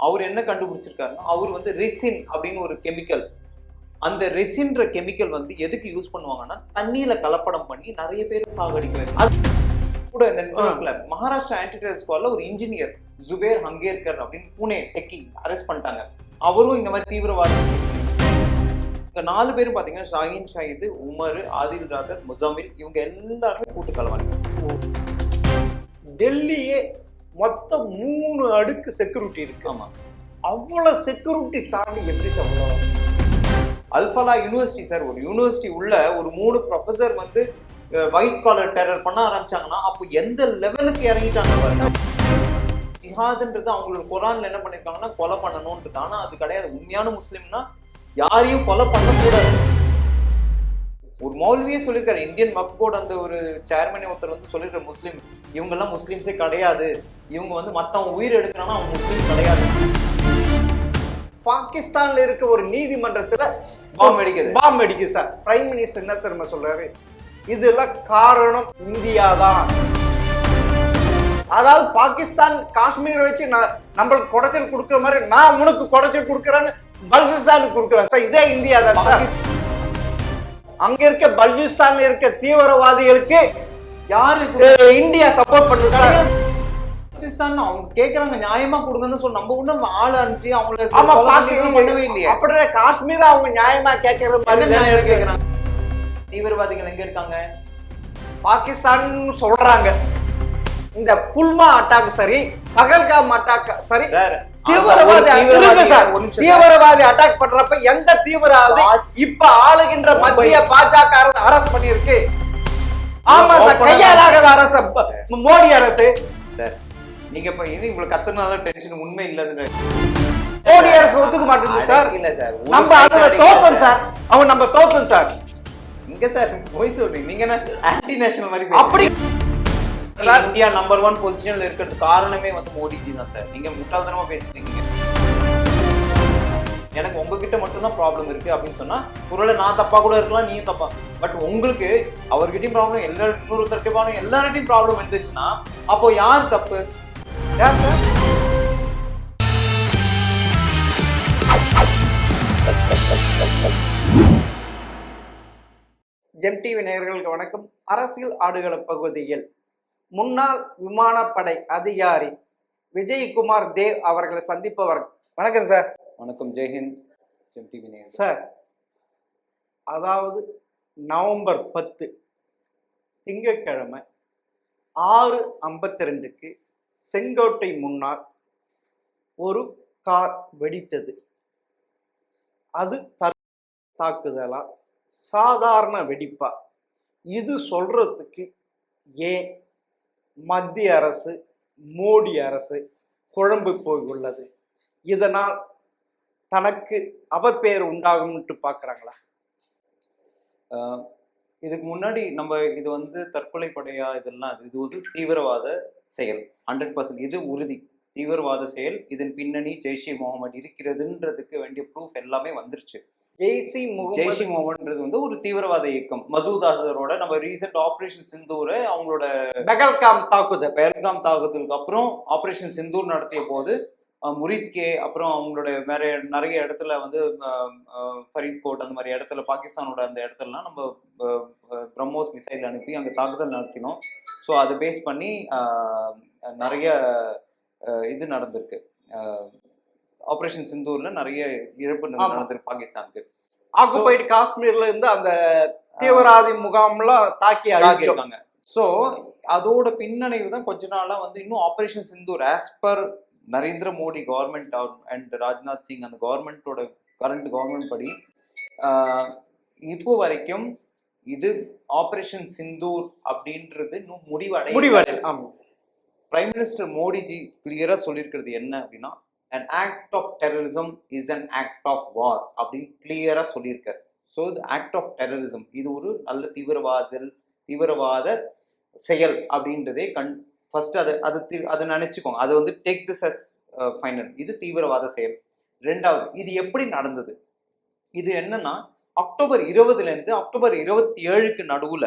அவர் என்ன கண்டுபிடிச்சிருக்காருன்னா, அவர் வந்து ரெசின் அப்படின்னு ஒரு கெமிக்கல், அந்த ரெசின்ற கெமிக்கல் வந்து எதுக்கு யூஸ் பண்ணுவாங்கன்னா தண்ணியில கலப்படம் பண்ணி நிறைய பேர் சாகடிக்கிறாங்க. அது கூட இந்த நெட்வொர்க்ல மகாராஷ்டிரா ஆன்டி டெரர் ஸ்குவாட்ல ஒரு இன்ஜினியர் ஜுபேர் ஹங்கேர்கர் அப்படின்னு பூனே டெக்கி அரெஸ்ட் பண்ணிட்டாங்க. அவரும் இந்த மாதிரி தீவிரவாதம். இங்க 4 பேரும் பாத்தீங்கன்னா ஷாஹின் ஷாஹித், உமர், ஆதில் ராதர், முசாமில், இவங்க எல்லாருமே கூட்டு கலவாங்க. டெல்லியே மொத்தம் 3 அடுக்கு செக்யூரிட்டி இருக்கு. ஆமா, அவ்வளவு செக்யூரிட்டி தாண்டி எப்படி அவ்வளவு? அல்ஃபலா யூனிவர்சிட்டி சார், ஒரு யூனிவர்சிட்டி உள்ள ஒரு 3 ப்ரொஃபசர் வந்து ஒயிட் காலர் டெரர் பண்ண ஆரம்பிச்சாங்கன்னா அப்போ எந்த லெவலுக்கு இறங்கிட்டாங்க பாருங்க. ஜிஹாதுன்றது அவங்களோட குரான்ல என்ன பண்ணிருக்காங்கன்னா கொலை பண்ணணும்ன்றது. ஆனா அது கிடையாது. உண்மையான முஸ்லிம்னா யாரையும் கொலை பண்ணக்கூடாது. ஒரு மௌல்வியே சொல்லியிருக்காரு, இந்தியன் வக்ஃப் போர்டு அந்த ஒரு சேர்மனே ஒருத்தர் வந்து சொல்லியிருக்காரு, முஸ்லீம் இவங்க எல்லாம் முஸ்லிம்ஸே கிடையாது, இவங்க வந்து மத்தவங்க உயிர் எடுக்கிறான்னா அவங்க முஸ்லீம் கிடையாது. பாகிஸ்தான்ல இருக்க ஒரு நீதிமன்றத்துல பாம் அடிக்குது சார். பிரைம் மினிஸ்டர் என்ன தெரியுமா சொல்றாரு? இதெல்லாம் காரணம் இந்தியா தான். அதாவது பாகிஸ்தான் காஷ்மீரை வச்சு நம்மளுக்கு குடைச்சல் கொடுக்குற மாதிரி நான் உனக்கு குடைச்சல் கொடுக்குறேன்னு பலுச்சிஸ்தானுக்கு கொடுக்குறேன் சார். இதே இந்தியா தான் சார். அங்க இருக்க பலுச்சிஸ்தான்ல இருக்க தீவிரவாதிகளுக்கு யாரு இந்தியா சப்போர்ட் பண்ணுது சார்? பாகிஸ்தான் அவங்க கேக்குறாங்க நியாயமா கொடுங்கன்னு சொல்லி நம்ம ஒண்ணும் ஆள் அனுப்பிச்சு அவங்களை பண்ணவே இல்லையே. அப்படியே காஷ்மீர் அவங்க நியாயமா கேட்கற மாதிரி நியாயம் கேட்கறாங்க. தீவிரவாதிகள் எங்க இருக்காங்க? பாகிஸ்தான் சொல்றாங்க. இந்த புல்மா அட்டாக் சரி, பகல்காம் அட்டாக் சரி, தீவிரவாதி அட்டாக் பண்றப்ப எந்த தீவிரவாதி இப்ப ஆளுகின்ற மத்திய பாஜக அரசு அரெஸ்ட் பண்ணிருக்கு? ஆமா சார், கையாலாகாத அரசு மோடி அரசு சார். நீங்க இப்ப உங்களுக்கு கத்துனால டென்ஷன் உண்மை இல்லன்னு மோடி அரசு ஒத்துக்க மாட்டேங்குது சார். இல்ல சார், நம்ம அதுல தோத்தோம் சார். அவன் நம்ம தோத்தோம் சார். இங்க சார் போய் சொல்றீங்க. நீங்க என்ன ஆன்டி நேஷனல் மாதிரி அப்படி இந்தியா நம்பர் 1 பொசிஷன்ல இருக்கிறது காரணமே வந்து மோடிஜி தான் சார். நீங்க முட்டாள்தனமா பேசுறீங்க. எனக்கு உங்ககிட்ட மட்டும்தான் ப்ராப்ளம் இருக்கு அப்படின்னு சொன்னா ஒருவேளை நான் தப்பா கூட இருக்கலாம், நீயும் தப்பா. பட் உங்களுக்கு அவர்கிட்டயும் ப்ராப்ளம், இன்னொருத்தருக்கும் எல்லார்கிட்டையும் ப்ராப்ளம் இருந்துச்சுன்னா அப்போ யார் தப்பு? யார் சார்? ஜெம் டிவி நேயர்களுக்கு வணக்கம். அரசியல் ஆடுகள பகுதியில் முன்னாள் விமானப்படை அதிகாரி விஜயகுமார் தேவ் அவர்களை சந்திப்பவர். வணக்கம் சார். வணக்கம், ஜெய்ஹிந்த். ஜெம் டிவி நேயர் சார், அதாவது நவம்பர் 10 திங்கட்கிழமை 6:52க்கு செங்கோட்டை முன்னால் ஒரு கார் வெடித்தது. அது தாக்குதலா சாதாரண வெடிப்பா? இது சொல்றதுக்கு ஏன் மத்திய அரசு, மோடி அரசு குழம்பு போய் உள்ளது? இதனால் தனக்கு அவப்பேர் உண்டாகும்னு பாக்குறாங்களா? இதுக்கு முன்னாடி நம்ம இது வந்து தற்கொலை படையா இதெல்லாம் இது ஒரு தீவிரவாத செயல் 100%. இது உறுதி தீவிரவாத செயல். இதன் பின்னணி ஜெய்ஷே முகமது இருக்கிறதுன்றதுக்கு வேண்டிய ப்ரூஃப் எல்லாமே வந்துருச்சு. ஜெய்ஷே முகமதுன்றது வந்து ஒரு தீவிரவாத இயக்கம். மசூத் அசரோட நம்ம ரீசெண்ட் ஆபரேஷன் சிந்தூர், அவங்களோட பெஹல்காம் தாக்குதலுக்கு அப்புறம் ஆபரேஷன் சிந்தூர் நடத்திய போது முரித்கே, அப்புறம் அவங்களோட வேற நிறைய இடத்துல வந்து ஃபரீத்கோட் அந்த மாதிரி இடத்துல பாகிஸ்தானோட அந்த இடத்துலலாம் நம்ம பிரம்மோஸ் மிசைல் அனுப்பி அங்கே தாக்குதல் நடத்தினோம். ஸோ அதை பேஸ் பண்ணி நிறைய இது நடந்திருக்கு. ஆபரேஷன் சிந்தூர்ல நிறைய இழப்பு நடந்திருக்கு பாகிஸ்தானுக்கு. ஆக்குபைடு காஷ்மீர்ல இருந்து அந்த தீவிரவாதி முகாம்லாம் தாக்கி அழிச்சிருக்காங்க. ஸோ அதோட பின்னணிவு தான் கொஞ்ச நாளா வந்து இன்னும் operation Sindoor as per Narendra Modi government and Rajnath Singh அந்த கவர்மெண்டோட கரண்ட் கவர்மெண்ட் படி இப்போ வரைக்கும் இது ஆபரேஷன் சிந்தூர் அப்படின்றது இன்னும் முடிவடை. பிரைம் மினிஸ்டர் மோடிஜி கிளியரா சொல்லியிருக்கிறது என்ன அப்படின்னா, an act of terrorism is an act of war அப்படின்னு கிளியரா சொல்லியிருக்காரு. ஸோ இது ஆக்ட் ஆஃப் டெரரிசம், இது ஒரு நல்ல தீவிரவாத செயல் அப்படின்றதே ஃபர்ஸ்ட் அதை நினைச்சுக்கோங்க. அது வந்து டேக் திஸ் அஸ் ஃபைனல். இது தீவிரவாத செயல். ரெண்டாவது, இது எப்படி நடந்தது? இது என்னன்னா அக்டோபர் 20 அக்டோபர் 27 நடுவுல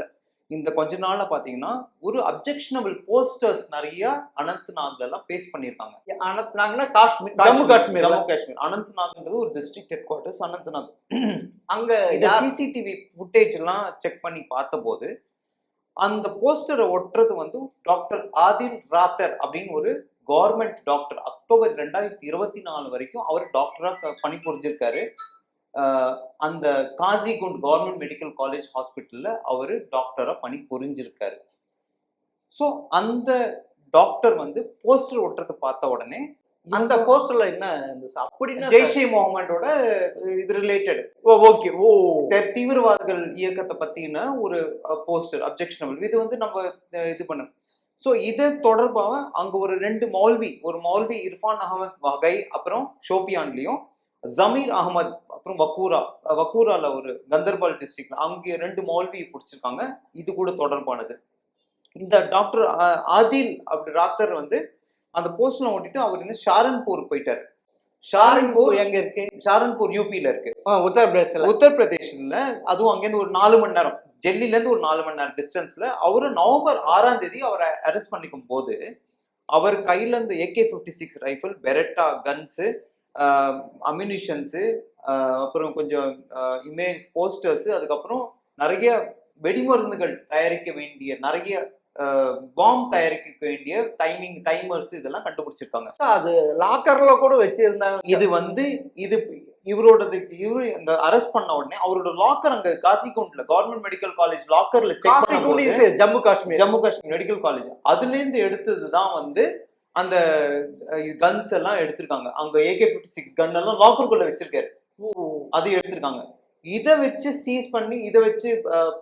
இந்த கொஞ்ச நாள்ல பாத்தீங்கன்னா ஒரு அப்ஜெக்ஷனபிள் போஸ்டர்ஸ் நிறைய அனந்த்நாக்ல எல்லாம் பேஸ் பண்ணிருக்காங்க. அனந்த்நாக்னா காஷ்மீர், ஜம்மு காஷ்மீர். ஜம்மு காஷ்மீர் அனந்த்நாக்ன்றது ஒரு டிஸ்ட்ரிக்ட் ஹெட் குவார்டர்ஸ் அனந்த்நாக். அங்க இந்த சிசிடிவி ஃபுட்டேஜ் எல்லாம் செக் பண்ணி பார்த்தபோது அந்த போஸ்டரை ஒட்டுறது வந்து டாக்டர் ஆதில் ராத்தர் அப்படின்னு ஒரு கவர்மெண்ட் டாக்டர். அக்டோபர் 2024 வரைக்கும் அவர் டாக்டரா பணிபுரிஞ்சிருக்காரு. அந்த காசிகுண்ட் கவர்மெண்ட் மெடிக்கல் காலேஜ் ஹாஸ்பிட்டல்ல அவரு டாக்டரா பணிபுரிஞ்சிருக்காரு. ஸோ அந்த டாக்டர் வந்து போஸ்டர் ஒட்டுறதை பார்த்த உடனே அந்த போஸ்டர்ல என்ன அப்படின்னா ஜெய்ஷே முகமதோட இது ரிலேட்டட் ஓகே ஓ தீவிரவாதிகள் இயக்கத்தை பத்தின ஒரு போஸ்டர் அப்ஜெக்ஷனபிள் இது வந்து நம்ம இது பண்ண. ஸோ இது தொடர்பாக அங்க ஒரு ஒரு மௌல்வி இர்ஃபான் அகமது வகை, அப்புறம் ஷோபியான்லயும் ஜமீர் அகமது, அப்புறம் வக்கூரால ஒரு கந்தர்பால் டிஸ்ட்ரிக்ட்ல அங்கே 2 மௌல்வி பிடிச்சிருக்காங்க. இது கூட தொடர்பானது. இந்த டாக்டர் ஆதில் அப்படி ராத்தர் வந்து அந்த போஸ்ட்ல ஓட்டிட்டு அவர் என்ன ஷாரன்பூர் போயிட்டாரு. ஷாரன்பூர் எங்க இருக்கு? ஷாரன்பூர் யூபியில இருக்கு, உத்தரப்பிரதேசல. அதுவும் அங்கேருந்து ஒரு 4 மணி நேரம், டெல்லில இருந்து ஒரு 4 மணி நேரம் டிஸ்டன்ஸ்ல. அவரு நவம்பர் 6ஆம் தேதி அவரை அரெஸ்ட் பண்ணிக்கும் போது அவர் கையில இருந்து AK-56 ரைஃபிள், பெரெட்டா கன்ஸ், அம்யூனிஷன்ஸு, அப்புறம் கொஞ்சம் இமேஜ் போஸ்டர்ஸ், அதுக்கப்புறம் நிறைய வெடிமருந்துகள் தயாரிக்க வேண்டிய நிறைய பாம் தயாரிக்க வேண்டிய டைமர்ஸ் இதெல்லாம் கண்டுபிடிச்சிருக்காங்க. அது லாக்கர்ல கூட வச்சிருந்தாங்க. இது வந்து இவரோடது இவரு அங்க அரெஸ்ட் பண்ண உடனே அவரோட லாக்கர் அங்க காசிகுண்ட்ல கவர்மெண்ட் மெடிக்கல் காலேஜ் லாக்கர்ல செக் பண்ணும்போது ஜம்மு காஷ்மீர் மெடிக்கல் காலேஜ் அதுல இருந்து எடுத்ததுதான் வந்து அந்த கன்ஸ் எல்லாம் எடுத்திருக்காங்க. அங்க AK-56 கன் எல்லாம் லாக்கருக்குள்ள வச்சிருக்காரு, அது எடுத்திருக்காங்க. இதை வச்சு சீஸ் பண்ணி இதை வச்சு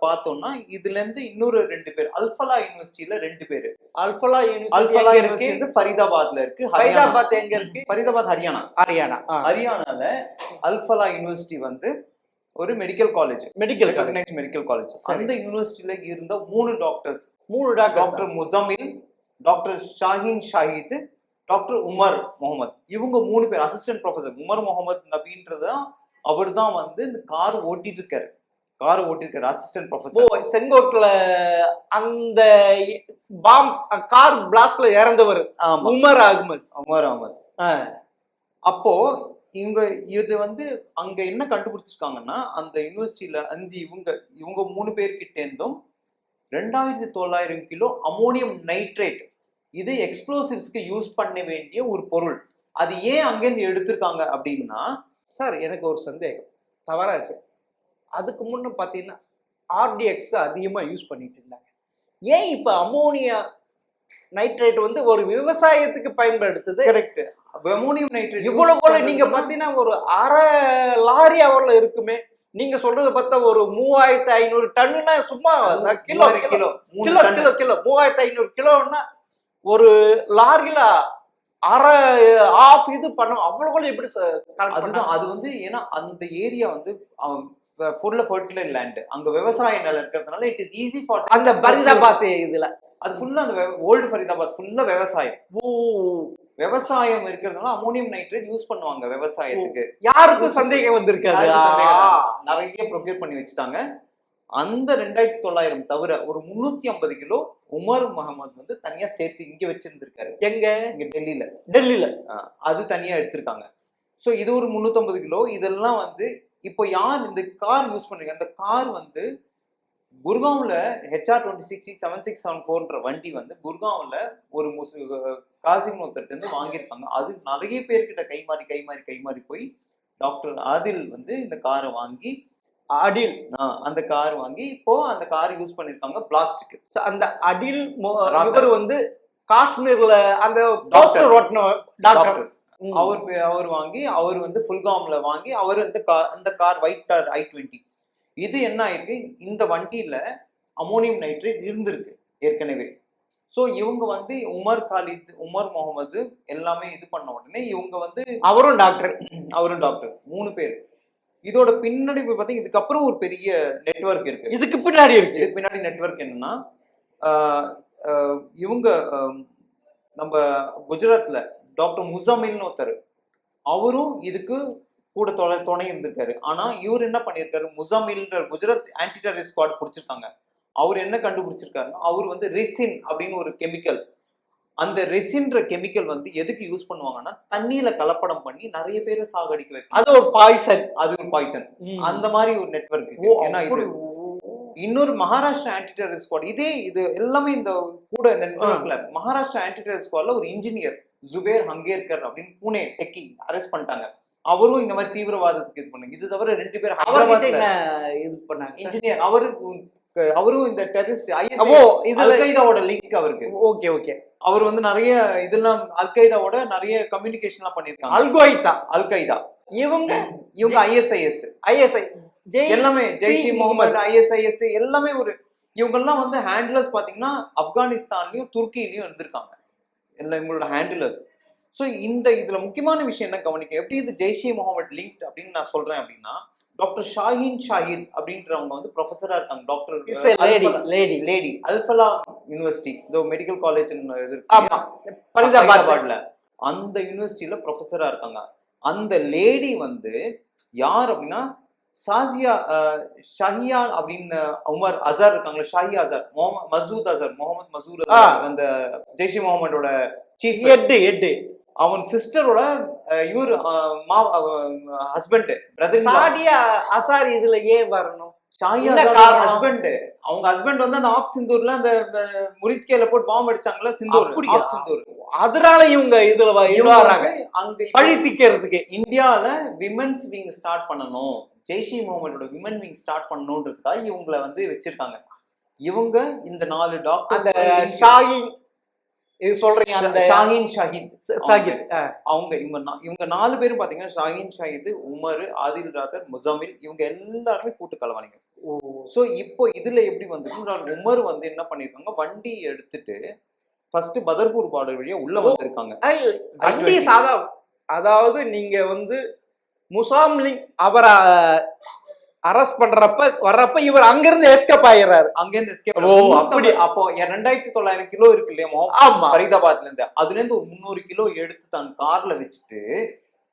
பார்த்தோம்னா இதுல இருந்து இன்னொரு 2 பேர் அல்ஃபலா யூனிவர்சிட்டியில 2 பேர். அல்ஃபலா யூனிவர்சிட்டி வந்து ஃபரிதாபாத்ல இருக்கு. ஃபரிதாபாத் எங்க இருக்கு? ஃபரிதாபாத் ஹரியானால அல்ஃபலா யூனிவர்சிட்டி வந்து ஒரு மெடிக்கல் காலேஜ், மெடிக்கல் காலேஜ். அந்த யூனிவர்சிட்டியில இருந்த 3 doctors, doctor Muzammil, doctor Shaheen Shahid, doctor Umar Mohammed, இவங்க 3 பேர் அசிஸ்டன்ட் ப்ரொஃபசர். உமர் முகமது நபின்றதான் அவர் தான் வந்து இந்த கார் ஓட்டிட்டு இருக்காரு அசிஸ்டன்ட் ப்ரொஃபசர். செங்கோட்ல அந்த பாம் கார் பிளாஸ்ட்ல இறந்தவர் உமர் அகமது. அப்போ இது வந்து அங்க என்ன கண்டுபிடிச்சிருக்காங்கன்னா அந்த யூனிவர்சிட்டியில அந்த இவங்க 3 பேர்கிட்ட இருந்தும் 2900 கிலோ அமோனியம் நைட்ரேட், இது எக்ஸ்ப்ளோசிவ்ஸ்க்கு யூஸ் பண்ண வேண்டிய ஒரு பொருள். அது ஏன் அங்கேருந்து எடுத்திருக்காங்க அப்படின்னா, சார் எனக்கு ஒரு சந்தேகம் தவறாச்சு. அதுக்கு முன்ன பார்த்தீங்கன்னா RDX அதிகமாக யூஸ் பண்ணிட்டு இருந்தாங்க. ஏன் இப்போ அமோனியா நைட்ரேட் வந்து ஒரு விவசாயத்துக்கு பயன்படுத்துது? கரெக்ட். அமோனியம் நைட்ரேட் இவ்வளவு போல நீங்க பார்த்தீங்கன்னா ஒரு 1/2 லாரி அவர்ல இருக்குமே. நீங்க சொல்றது பார்த்தா ஒரு 3500 டன்னுனா சும்மா கிலோ 3500 கிலோன்னா ஒரு லாரியில ஆஃப் இது பண்ணும். அவ்வளவு எப்படி? அதுதான் அது வந்து ஏன்னா அந்த ஏரியா வந்து ஃபுல்லா ஃபர்டைல் லேண்ட், அங்க விவசாய நிலம் இருக்கிறதுனால இட் இஸ் ஈஸி ஃபார் அந்த ஃபரிதாபாத் இதுல அது ஃபுல்லா அந்த ஓல்டு ஃபரிதாபாத் ஃபுல்லா விவசாயம் இருக்கிறதுனால அமோனியம் நைட்ரேட் யூஸ் பண்ணுவாங்க விவசாயத்துக்கு. யாருக்கும் சந்தேகம் வந்திருக்காது, நிறைய ப்ரொக்யூர் பண்ணி வச்சுட்டாங்க. அந்த 2900 தவிர ஒரு 350 கிலோ உமர் முகமது வந்து தனியா சேர்த்து இங்க வச்சிருந்திருக்காரு. இங்க டெல்லியில அது தனியா எடுத்திருக்காங்க. சோ இது ஒரு 350 கிலோ. இதெல்லாம் வந்து இப்போ யார் இந்த கார் யூஸ் பண்றீங்க? அந்த கார் வந்து குர்காவ்ல HR-26C-7674 வண்டி வந்து குர்காவ்ல ஒரு காசிமுத்தர்ட்ட இருந்து வாங்கியிருக்காங்க. அது நிறைய பேர்கிட்ட கைமாறி போய் டாக்டர் ஆதில் வந்து இந்த காரை வாங்கி அந்த கார் வாங்கி இப்போ அந்த கார் யூஸ் பண்ணிருக்காங்க பிளாஸ்டிக். அந்த அடில் இவர் வந்து காஷ்மீர்ல அந்த டாக்டர் அவர் வாங்கி அவர் வந்து ஃபுல்காம்ல வாங்கி அவர் அந்த கார் ஒயிட் கார் I-20. இது என்ன ஆயிருக்கு, இந்த வண்டியில அமோனியம் நைட்ரேட் இருந்திருக்கு ஏற்கனவே. ஸோ இவங்க வந்து உமர் முகமது எல்லாமே இது பண்ண உடனே இவங்க வந்து அவரும் டாக்டர் 3 பேர். இதோட பின்னாடி பார்த்தீங்கன்னா இதுக்கப்புறம் ஒரு பெரிய நெட்வொர்க் இருக்கு. இதுக்கு பின்னாடி நெட்வொர்க் என்னன்னா, இவங்க நம்ம குஜராத்ல டாக்டர் முசமில்னு ஒருத்தர், அவரும் இதுக்கு கூட துணை இருந்திருக்காரு. ஆனா இவர் என்ன பண்ணியிருக்காரு, முசமில்ன்ற குஜராத் ஆன்டி டெரரிஸ்ட் ஸ்குவாட் பிடிச்சிருக்காங்க. அவர் என்ன கண்டுபிடிச்சிருக்காருன்னா, அவர் வந்து ரெசின் அப்படின்னு ஒரு கெமிக்கல், அந்த ரெசின்ற கெமிக்கல் வந்து எதுக்கு யூஸ் பண்ணுவாங்கன்னா தண்ணியில கலப்படம் பண்ணி நிறைய பேரை சாகடிக்க வைக்கும். அது ஒரு பாய்சன். அது ஒரு பாய்சன். அந்த மாதிரி ஒரு நெட்வொர்க். ஏன்னா இது இன்னொரு மகாராஷ்டிரா ஆன்டி டெரரிஸ்ட் ஸ்குவாட், இது எல்லாமே இந்த கூட இந்த நெட்வொர்க்ல மகாராஷ்டிரா ஆன்டி டெரரிஸ்ட் ஸ்குவாட்ல ஒரு இன்ஜினியர் ஜுபேர் ஹங்கேர்கர் அப்படின்னு புனே டெக்கி அரெஸ்ட் பண்ணிட்டாங்க. அவரும் இந்த மாதிரி தீவிரவாதத்துக்கு இது பண்ணுங்க. இது தவிர 2 பேர் ஹைதராபாத்ல இது பண்ணாங்க. இன்ஜினியர், அவரும் இந்த டெரரிஸ்ட் அல் கைதாவோட லிங்க் அவருக்கு. Okay okay. அவர் வந்து நிறைய இதெல்லாம் அல் கைதாவோட நிறைய கம்யூனிகேஷன்லாம் பண்ணிருக்காங்க. அல் கைதா இவங்க ISIS எல்லாமே ஜெய்ஷ் இ முகமது ISIS எல்லாமே இவங்க எல்லாம் வந்து ஹேண்ட்லர்ஸ் பாத்தீங்கன்னா ஆப்கானிஸ்தான்லயும் துருக்கியிலயும் இருந்திருக்காங்க எல்லாம் இவங்களோட ஹேண்டிலர்ஸ். ஸோ இதுல முக்கியமான விஷயம் என்ன கவனிக்க, எப்படி இது ஜெய்ஷ் இ முகமது லிங்க் அப்படின்னு நான் சொல்றேன் அப்படின்னா, டாக்டர் ஷாஹின் ஷாஹித் அப்படின்றவங்க வந்து ப்ரொஃபஸரா இருக்காங்க. டாக்டர் லேடி அல்ஃபலா யூனிவர்சிட்டி, இந்த மெடிக்கல் காலேஜ் ஃபரிதாபாத்ல, அந்த யூனிவர்சிட்டியில ப்ரொஃபஸரா இருக்காங்க. அந்த லேடி வந்து யார் அப்படின்னா ஷாஹியா அப்படின்னு உமர் அசார் இருக்காங்களா, ஷாஹி அசார், முகமது மசூத் அசார், அந்த ஜெய்ஷ் இ முகமதோட சீஃப் ஹெட், அவன் சிஸ்டரோட இவர் ஹஸ்பண்ட் பிரதர். ஷாஹியா அசார் இதுல ஏன் வரணும்? ஹஸ்பண்ட், அவங்க ஹஸ்பண்ட் வந்து அந்த ஆப் சிந்தூர்ல அந்த முரித்கேல போட்டு பாம்பு அடிச்சாங்கல்ல, சிந்தூர், அதனால இவங்க இதுல வராங்க. அங்க பழி தீக்கிறதுக்கு இந்தியால விமென்ஸ் விங் ஸ்டார்ட் பண்ணணும், Jaish e முகமதோட women wing start பண்ணணும்ன்றதுக்காக இவங்களை வந்து வச்சிருக்காங்க. இவங்க இந்த 4 டாக்டர் ஷாஹின் இது சொல்றீங்க, அந்த ஷாஹின் ஷாஹித் இவங்க 4 பேரும் பாத்தீங்கன்னா ஷாஹின் ஷாஹித், உமர், ஆதில் ராதர், முசமில், இவங்க எல்லாருமே கூட்டு கலவாணிங்க. சோ இப்போ இதுல எப்படி வந்து உமர் வந்து என்ன பண்ணிருக்காங்க, வண்டி எடுத்துட்டு ஃபர்ஸ்ட் பதர்பூர் பார்டர் வழியா உள்ள வந்திருக்காங்க. வண்டி சாதா, அதாவது நீங்க வந்து முசாம்லிங் அவரை அரெஸ்ட் வர்றப்ப இவர் அங்கிருந்து எஸ்கேப் ஆயிடுறாரு. அங்கிருந்து எஸ்கேப். அப்படி அப்போ 2900 கிலோ இருக்கு இல்லையா ஃபரிதாபாத்ல இருந்து, அதுல இருந்து ஒரு 300 கிலோ எடுத்து தான் கார்ல வச்சுட்டு,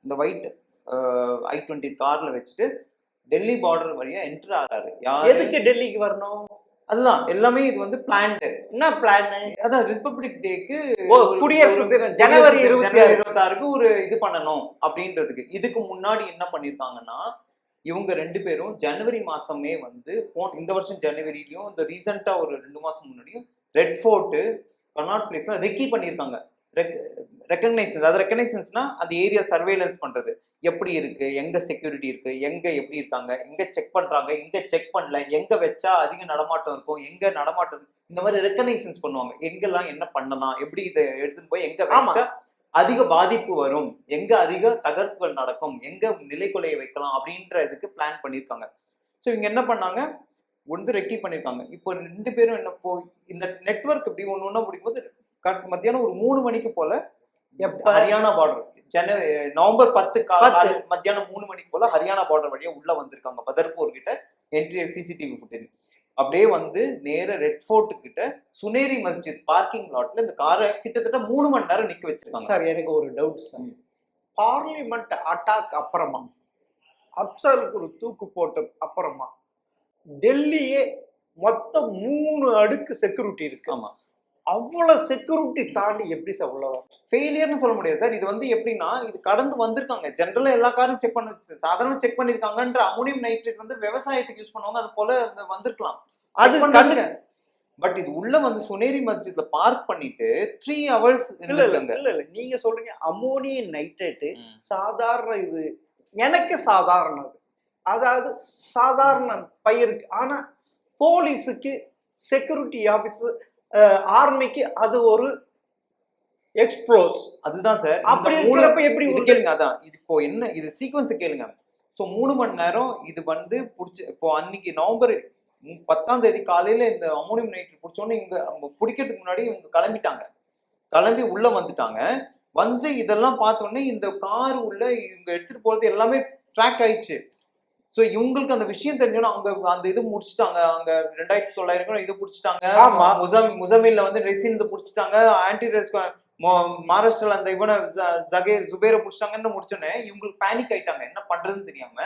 இந்த ஒயிட் I-20 கார்ல வச்சுட்டு டெல்லி பார்டர் வழியா என்டர் ஆறாரு. எதுக்கு டெல்லிக்கு வரணும்? அதுதான் எல்லாமே இது வந்து பிளான்ட். என்ன பிளான்? அதான் ரிபப்ளிக் டேக்கு, குடியரசு தினம் ஜனவரி 26க்கு ஒரு இது பண்ணணும் அப்படின்றதுக்கு. இதுக்கு முன்னாடி என்ன பண்ணிருக்காங்கன்னா, இவங்க 2 பேரும் ஜனவரி மாசமே வந்து இந்த வருஷம் ஜனவரிலயும் இந்த ரீசெண்டா ஒரு 2 மாசம் முன்னாடியும் ரெட் ஃபோர்ட், கனாட் பிளேஸ்ல ரெக்கி பண்ணிருக்காங்க. ரெக்கக்னைசன்ஸ்னா அந்த ஏரியா சர்வேலன்ஸ் பண்றது, எப்படி இருக்கு, எங்க செக்யூரிட்டி இருக்கு, எங்க எப்படி இருக்காங்க, எங்க செக் பண்றாங்க, எங்க செக் பண்ணல, எங்க வச்சா அதிக நடமாட்டம் இருக்கும், எங்க நடமாட்டம், இந்த மாதிரி ரெக்கக்னைசன்ஸ் பண்ணுவாங்க. எங்கெல்லாம் என்ன பண்ணலாம், எப்படி இதை எடுத்துட்டு போய் எங்க வச்சா அதிக பாதிப்பு வரும், எங்க அதிக தகர்ப்புகள் நடக்கும், எங்க நிலைக்குலைய வைக்கலாம் அப்படின்ற இதுக்கு பிளான் பண்ணிருக்காங்க. ஸோ இவங்க என்ன பண்ணாங்க, ஒன்று ரெக்கி பண்ணிருக்காங்க. இப்போ 2 பேரும் என்ன இந்த நெட்வொர்க் இப்படி ஒண்ணு பிடிக்கும்போது மத்தியானம் ஒரு 3 மணிக்கு போல ஹரியானா பார்டர், நவம்பர் 10 மத்தியானம் 3 மணிக்கு போல ஹரியானா பார்டர் வழியா உள்ள வந்திருக்காங்க. பதர்பூர் கிட்ட என்ட்ரி CCTV ஃபுட்டேஜ். அப்படியே வந்து நேர ரெட் ஃபோர்ட் கிட்ட சுனேரி மஸ்ஜித் பார்க்கிங் லாட்ல இந்த காரை கிட்டத்தட்ட 3 மணி நேரம் நிக்க வச்சிருக்காங்க. சார் எனக்கு ஒரு டவுட் சார், பார்லிமெண்ட் அட்டாக் அப்புறமா, அப்சருக்கு ஒரு தூக்கு போட்ட அப்புறமா டெல்லியே மொத்தம் 3 அடுக்கு செக்யூரிட்டி இருக்கு. ஆமா, அவ்வளவு செக்யூரிட்டி தாண்டி எப்படி சார் உள்ள ஃபெயிலியர்னு சொல்ல முடியாது சார். இது வந்து எப்படின்னா, இது கடந்து வந்திருக்காங்க. ஜென்ரலா எல்லா காரும் செக் பண்ண சாதாரண செக் பண்ணிருக்காங்கன்ற அமோனியம் நைட்ரேட் வந்து விவசாயத்துக்கு யூஸ் பண்ணுவாங்க, அது போல வந்திருக்கலாம். அது கண்டுங்க. பட் இது உள்ள வந்து சுனேரி மஸ்ஜித்ல பார்க் பண்ணிட்டு 3 hours இருந்திருக்காங்க. இல்ல நீங்க சொல்றீங்க அமோனியம் நைட்ரேட் சாதாரண, இது எனக்கு சாதாரணது, அதாவது சாதாரண பயிருக்கு. ஆனா போலீஸுக்கு, செக்யூரிட்டி ஆபீஸ், ஆர்மிக்கு அது ஒரு எக்ஸ்ப்ளோஸ். அதுதான் சார். அப்படி இருக்கிறப்ப எப்படி இது கேளுங்க. அதான் இது இப்போ என்ன, இது சீக்வன்ஸ் கேளுங்க. ஸோ 3 மணி நேரம் இது வந்து பிடிச்சி, இப்போ அன்னைக்கு நவம்பர் 10 காலையில இந்த அமோனியம் நைட்ரேட் பிடிச்சோன்னு இவங்க பிடிக்கிறதுக்கு முன்னாடி இவங்க கிளம்பி உள்ள வந்துட்டாங்க. வந்து இதெல்லாம் பார்த்தோன்னே இந்த கார் உள்ள இவங்க எடுத்துட்டு போறது எல்லாமே ட்ராக் ஆயிடுச்சு. ஸோ இவங்களுக்கு அந்த விஷயம் தெரிஞ்சோன்னா அவங்க அந்த இது முடிச்சுட்டாங்க. அங்க 2900 இது பிடிச்சிட்டாங்க. முசமில்ல வந்து ரெசின் பிடிச்சிட்டாங்க. ஆன்டி ரெஸ் மகாராஷ்டிரால அந்த இவனை ஜுபேரை பிடிச்சிட்டாங்கன்னு முடிச்சோன்னே இவங்களுக்கு பேனிக் ஆயிட்டாங்க, என்ன பண்றதுன்னு தெரியாம.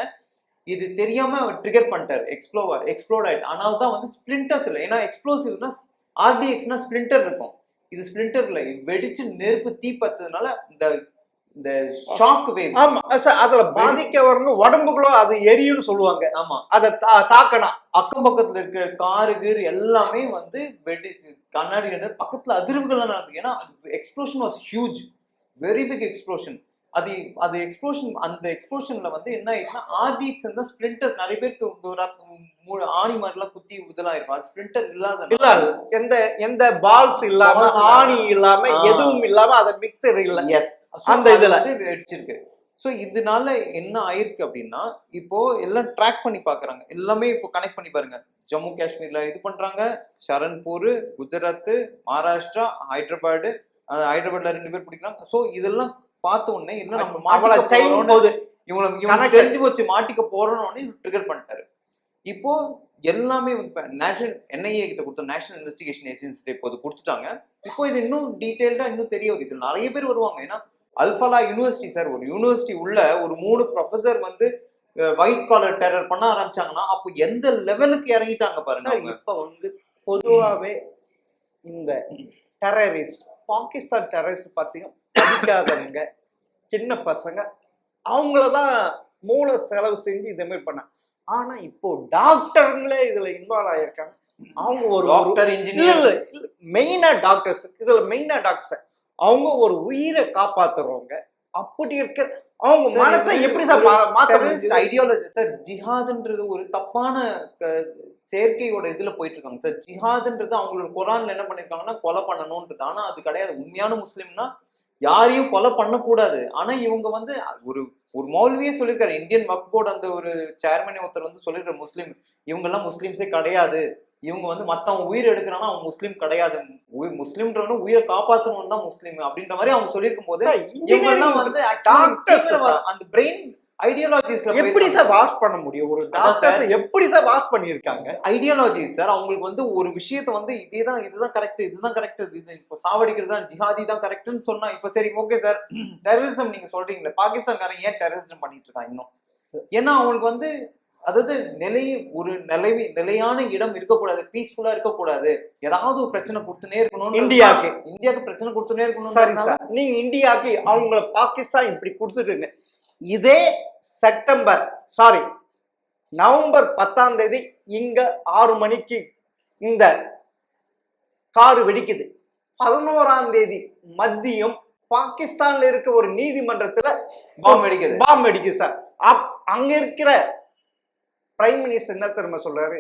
இது தெரியாம ட்ரிகர் பண்ணிட்டாரு, எக்ஸ்ப்ளோட் ஆயிட்டு. ஆனால் தான் வந்து ஸ்பிளிண்டர்ஸ் இல்லை. ஏன்னா எக்ஸ்ப்ளோசிவ்னா ஆர்டிஎக்ஸ்னா ஸ்பிளிண்டர் இருக்கும், இது ஸ்பிளிண்டர் இல்லை. வெடிச்சு நெருப்பு தீ பத்ததுனால இந்த ஷாக் வேவ். ஆமா சார், அதுல பாதிக்கவங்க உடம்புக்குள்ள அது எரியும்னு சொல்லுவாங்க. ஆமா, அதை தாக்கணும். அக்கம் பக்கத்துல இருக்கிற காரு கீரு எல்லாமே வந்து வெடிச்சு கண்ணாடி பக்கத்துல அதிர்வுகள்லாம் நடந்தது. ஏன்னா explosion was huge, very big explosion. அது எக்ஸ்ப்ளோஷன், அந்த எக்ஸ்ப்ளோஷன்ல வந்து என்ன ஆயிடுச்சுன்னா ஆர்டிஎக்ஸ் இருந்தா ஸ்பிளிண்டர்ஸ் நிறைய பேருக்கு ஆணி மாதிரிலாம் குத்தி இதெல்லாம் இருக்கும். அது ஸ்பிளிண்டர் இல்லாத எந்த பால்ஸ் இல்லாம ஆணி இல்லாம எதுவும் இல்லாம அதை மிக்சர் இல்ல. எஸ், அந்த இதுல வெடிச்சிருக்கு. ஸோ இதனால என்ன ஆயிருக்கு அப்படின்னா, இப்போ எல்லாம் ட்ராக் பண்ணி பாக்குறாங்க, எல்லாமே இப்போ கனெக்ட் பண்ணி பாருங்க. ஜம்மு காஷ்மீர்ல இது பண்றாங்க, ஷரன்பூர், குஜராத், மகாராஷ்டிரா, ஹைதராபாத்ல 2 பேர் பிடிக்கிறாங்க. ஸோ இதெல்லாம் பார்த்த உடனே என்ன நம்ம மாட்டிக்க போது இவங்க தெரிஞ்சு போச்சு, மாட்டிக்க போறோம்னு ட்ரிகர் பண்ணிட்டாரு. இப்போ எல்லாமே வந்து நேஷனல் என்ஐஏ கிட்ட கொடுத்த நேஷனல் இன்வெஸ்டிகேஷன் ஏஜென்சி இப்போது கொடுத்துட்டாங்க. இப்போ இது இன்னும் டீடைல்டா இன்னும் தெரிய வருது. இதுல நிறைய பேர் வருவாங்க. ஏன்னா அல்ஃபலா யூனிவர்சிட்டி சார், ஒரு யூனிவர்சிட்டி உள்ள ஒரு 3 ப்ரொஃபசர் வந்து ஒயிட் காலர் டெரர் பண்ண ஆரம்பிச்சாங்கன்னா அப்போ எந்த லெவலுக்கு இறங்கிட்டாங்க பாருங்க. இப்ப வந்து பொதுவாவே இந்த டெரரிஸ்ட், பாகிஸ்தான் டெரரிஸ்ட் பாத்தீங்கன்னா படிக்காதவங்க, சின்ன பசங்க, அவங்களதான் மூளை செலவு செஞ்சு இதே மாதிரி பண்ண. ஆனா இப்போ டாக்டருங்களே இதுல இன்வால்வ் ஆயிருக்காங்க. அவங்க ஒரு டாக்டர், இன்ஜினியர், மெயினா டாக்டர்ஸ், இதுல மெயினா டாக்டர்ஸ், அவங்க ஒரு உயிரை காப்பாத்துறவங்க. அப்படி இருக்க அவங்க மனத்தை எப்படி சார் மாத்த? ஐடியாலஜி சார், ஜிஹாத்ன்றது ஒரு தப்பான செயற்கையோட இதுல போயிட்டு இருக்காங்க சார். ஜிஹாத்ன்றது அவங்களோட குரான்ல என்ன பண்ணிருக்காங்கன்னா கொலை பண்ணணும்ன்றது. ஆனா அது கிடையாது. உண்மையான முஸ்லிம்னா யாரையும் கொலை பண்ணக்கூடாது. ஆனா இவங்க வந்து ஒரு மௌல்வியே சொல்லியிருக்காரு, இந்தியன் வக்ஃப் போர்டு அந்த ஒரு சேர்மனே ஒருத்தர் வந்து சொல்லியிருக்காரு, முஸ்லீம் இவங்க எல்லாம் முஸ்லிம்ஸே கிடையாது, இவங்க வந்து மத்தவங்க உயிர் எடுக்கிறான்னா அவங்க முஸ்லீம் கிடையாது, முஸ்லீம்ன்றவங்க உயிரை காப்பாற்றணும் தான் முஸ்லீம் அப்படின்ற மாதிரி அவங்க சொல்லியிருக்கும் போது இவங்க எல்லாம் வந்து அந்த பிரெயின் ஐடியாலஜிஸ்ல எப்படி சார் வாஷ் பண்ண முடியும்? ஒரு டாக்டர் எப்படி சார் வாஷ் பண்ணிருக்காங்க ஐடியாலஜி சார்? அவங்களுக்கு வந்து ஒரு விஷயத்த வந்து இதுதான் கரெக்ட், இதுதான் கரெக்ட், இது இப்போ சாவடிக்கிறது தான் ஜிஹாதி தான் கரெக்ட்னு சொன்னா இப்ப சரி ஓகே சார், டெரரிசம் நீங்க சொல்றீங்களே, பாகிஸ்தான்காரன் ஏன் டெரரிசம் பண்ணிட்டு இருக்கான் இன்னும்? ஏன்னா அவங்களுக்கு வந்து அதாவது நிலையான இடம் இருக்கக்கூடாது, பீஸ்ஃபுல்லா இருக்கக்கூடாது, ஏதாவது ஒரு பிரச்சனை கொடுத்துனே இருக்கணும். இந்தியாவுக்கு பிரச்சனை கொடுத்துனே இருக்கணும். சரி சார், நீங்க இந்தியாவுக்கு அவங்க பாகிஸ்தான் இப்படி கொடுத்துட்டுங்க. இதே நவம்பர் 10ஆம் தேதி இங்க 6 மணிக்கு இந்த காரு வெடிக்குது. 11ஆம் தேதி மதியம் பாகிஸ்தான்ல இருக்க ஒரு நீதிமன்றத்துல பாம் வெடிக்குது சார். அங்க இருக்கிற பிரைம் மினிஸ்டர் என்ன தெரியுமா சொல்றாரு?